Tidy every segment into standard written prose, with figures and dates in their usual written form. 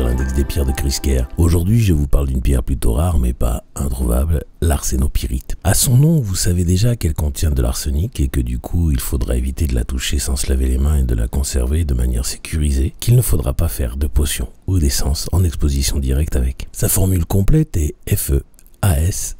sur l'index des pierres de Chris Kerr. Aujourd'hui, je vous parle d'une pierre plutôt rare mais pas introuvable, l'arsénopyrite. À son nom, vous savez déjà qu'elle contient de l'arsenic et que du coup, il faudra éviter de la toucher sans se laver les mains et de la conserver de manière sécurisée, qu'il ne faudra pas faire de potions ou d'essence en exposition directe avec. Sa formule complète est FeASS,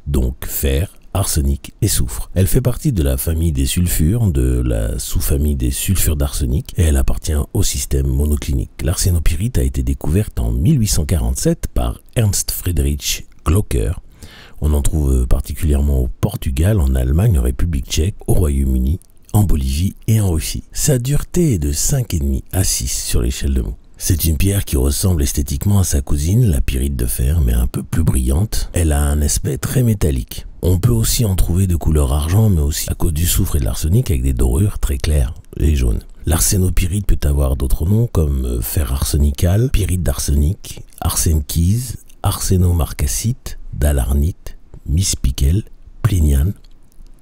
donc fer, arsenic et soufre. Elle fait partie de la famille des sulfures, de la sous-famille des sulfures d'arsenic et elle appartient au système monoclinique. L'arsénopyrite a été découverte en 1847 par Ernst Friedrich Glocker. On en trouve particulièrement au Portugal, en Allemagne, en République tchèque, au Royaume-Uni, en Bolivie et en Russie. Sa dureté est de 5,5 à 6 sur l'échelle de Mohs. C'est une pierre qui ressemble esthétiquement à sa cousine, la pyrite de fer, mais un peu plus brillante. Elle a un aspect très métallique. On peut aussi en trouver de couleur argent, mais aussi à cause du soufre et de l'arsenic avec des dorures très claires et jaunes. L'arsénopyrite peut avoir d'autres noms comme fer arsenical, pyrite d'arsenic, arsenkise, arsénomarcassite, dalarnite, mispickel, pliniane,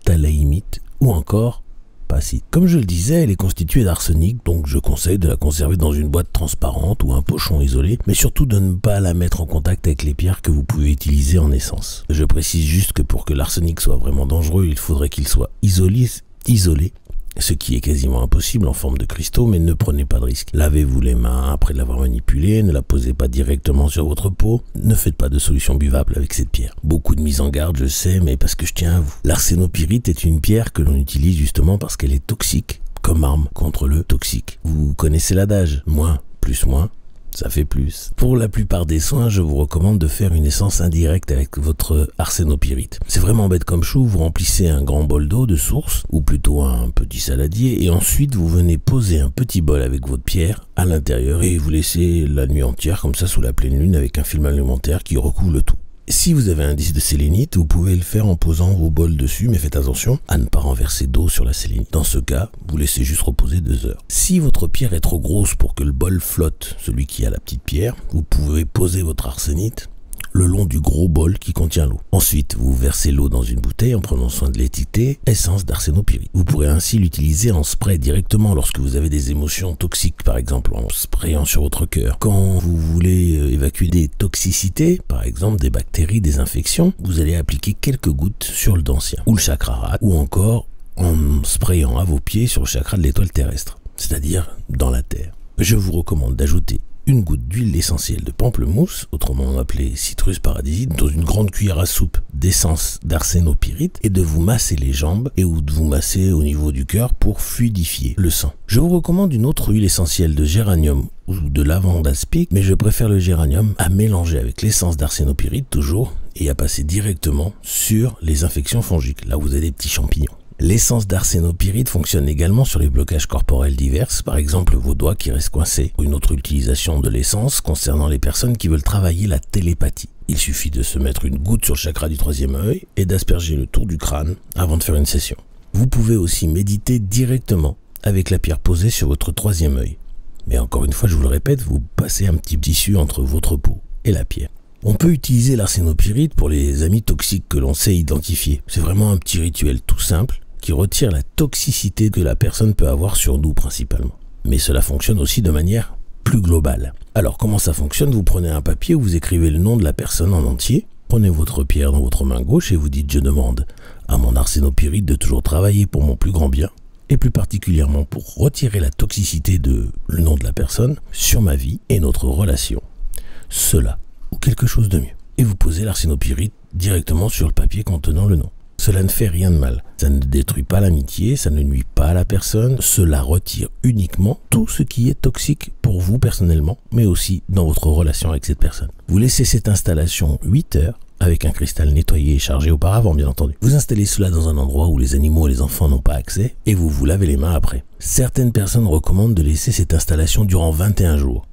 talaïmite ou encore pacite. Comme je le disais, elle est constituée d'arsenic, donc je conseille de la conserver dans une boîte transparente ou un pochon isolé, mais surtout de ne pas la mettre en contact avec les pierres que vous pouvez utiliser en essence. Je précise juste que pour que l'arsenic soit vraiment dangereux, il faudrait qu'il soit isolé, ce qui est quasiment impossible en forme de cristaux, mais ne prenez pas de risque. Lavez-vous les mains après l'avoir manipulée, ne la posez pas directement sur votre peau, ne faites pas de solution buvable avec cette pierre. Beaucoup de mise en garde, je sais, mais parce que je tiens à vous. L'arsénopyrite est une pierre que l'on utilise justement parce qu'elle est toxique, comme arme contre le toxique. Vous connaissez l'adage, moins plus moins, ça fait plus. Pour la plupart des soins, je vous recommande de faire une essence indirecte avec votre arsénopyrite. C'est vraiment bête comme chou, vous remplissez un grand bol d'eau de source, ou plutôt un petit saladier, et ensuite vous venez poser un petit bol avec votre pierre à l'intérieur et vous laissez la nuit entière comme ça sous la pleine lune avec un film alimentaire qui recouvre le tout. Si vous avez un disque de sélénite, vous pouvez le faire en posant vos bols dessus, mais faites attention à ne pas renverser d'eau sur la sélénite. Dans ce cas, vous laissez juste reposer 2 heures. Si votre pierre est trop grosse pour que le bol flotte, celui qui a la petite pierre, vous pouvez poser votre arsénite le long du gros bol qui contient l'eau. Ensuite, vous versez l'eau dans une bouteille en prenant soin de l'étiqueter « Essence d'arsénopyrite ». Vous pourrez ainsi l'utiliser en spray directement lorsque vous avez des émotions toxiques, par exemple en sprayant sur votre cœur. Quand vous voulez évacuer des toxicités, par exemple des bactéries, des infections, vous allez appliquer quelques gouttes sur le dentien ou le chakra rate, ou encore en sprayant à vos pieds sur le chakra de l'étoile terrestre, c'est-à-dire dans la terre. Je vous recommande d'ajouter une goutte d'huile essentielle de pamplemousse, autrement appelée citrus paradisite, dans une grande cuillère à soupe d'essence d'arsénopyrite et de vous masser les jambes et ou de vous masser au niveau du cœur pour fluidifier le sang. Je vous recommande une autre huile essentielle de géranium ou de lavande aspic, mais je préfère le géranium à mélanger avec l'essence d'arsénopyrite toujours et à passer directement sur les infections fongiques, là où vous avez des petits champignons. L'essence d'arsénopyrite fonctionne également sur les blocages corporels divers, par exemple vos doigts qui restent coincés. Une autre utilisation de l'essence concernant les personnes qui veulent travailler la télépathie. Il suffit de se mettre une goutte sur le chakra du 3e œil et d'asperger le tour du crâne avant de faire une session. Vous pouvez aussi méditer directement avec la pierre posée sur votre 3e œil. Mais encore une fois, je vous le répète, vous passez un petit tissu entre votre peau et la pierre. On peut utiliser l'arsénopyrite pour les amis toxiques que l'on sait identifier. C'est vraiment un petit rituel tout simple qui retire la toxicité que la personne peut avoir sur nous principalement. Mais cela fonctionne aussi de manière plus globale. Alors comment ça fonctionne? Vous prenez un papier où vous écrivez le nom de la personne en entier, prenez votre pierre dans votre main gauche et vous dites « Je demande à mon arsénopyrite de toujours travailler pour mon plus grand bien, et plus particulièrement pour retirer la toxicité de le nom de la personne sur ma vie et notre relation. Cela ou quelque chose de mieux. » Et vous posez l'arsénopyrite directement sur le papier contenant le nom. Cela ne fait rien de mal. Ça ne détruit pas l'amitié, ça ne nuit pas à la personne. Cela retire uniquement tout ce qui est toxique pour vous personnellement, mais aussi dans votre relation avec cette personne. Vous laissez cette installation 8 heures avec un cristal nettoyé et chargé auparavant, bien entendu. Vous installez cela dans un endroit où les animaux et les enfants n'ont pas accès et vous vous lavez les mains après. Certaines personnes recommandent de laisser cette installation durant 21 jours.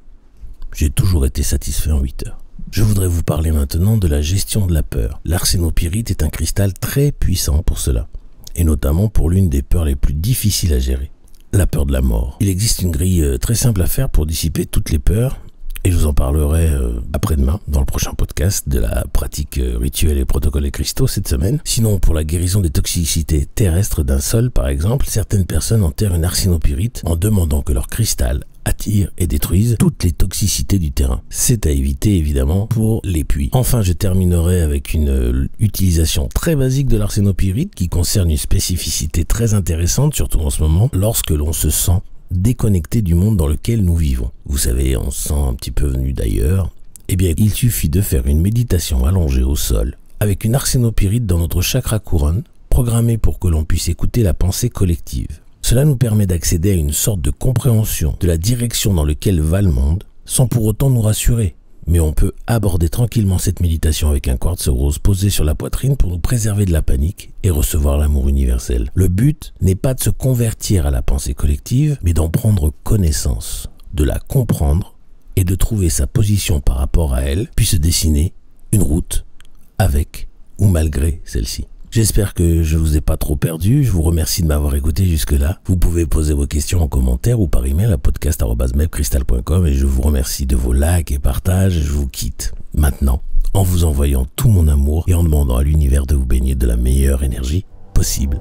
J'ai toujours été satisfait en 8 heures. Je voudrais vous parler maintenant de la gestion de la peur. L'arsénopyrite est un cristal très puissant pour cela, et notamment pour l'une des peurs les plus difficiles à gérer, la peur de la mort. Il existe une grille très simple à faire pour dissiper toutes les peurs, et je vous en parlerai après-demain dans le prochain podcast de la pratique rituelle et protocole et cristaux cette semaine. Sinon, pour la guérison des toxicités terrestres d'un sol, par exemple, certaines personnes enterrent une arsénopyrite en demandant que leur cristal attirent et détruisent toutes les toxicités du terrain. C'est à éviter évidemment pour les puits. Enfin, je terminerai avec une utilisation très basique de l'arsénopyrite qui concerne une spécificité très intéressante, surtout en ce moment, lorsque l'on se sent déconnecté du monde dans lequel nous vivons. Vous savez, on se sent un petit peu venu d'ailleurs. Eh bien, il suffit de faire une méditation allongée au sol, avec une arsénopyrite dans notre chakra couronne, programmée pour que l'on puisse écouter la pensée collective. Cela nous permet d'accéder à une sorte de compréhension de la direction dans laquelle va le monde, sans pour autant nous rassurer. Mais on peut aborder tranquillement cette méditation avec un quartz rose posé sur la poitrine pour nous préserver de la panique et recevoir l'amour universel. Le but n'est pas de se convertir à la pensée collective, mais d'en prendre connaissance, de la comprendre et de trouver sa position par rapport à elle, puis se dessiner une route avec ou malgré celle-ci. J'espère que je vous ai pas trop perdu. Je vous remercie de m'avoir écouté jusque-là. Vous pouvez poser vos questions en commentaire ou par email à podcast@mepcrystal.com et je vous remercie de vos likes et partages. Je vous quitte maintenant en vous envoyant tout mon amour et en demandant à l'univers de vous baigner de la meilleure énergie possible.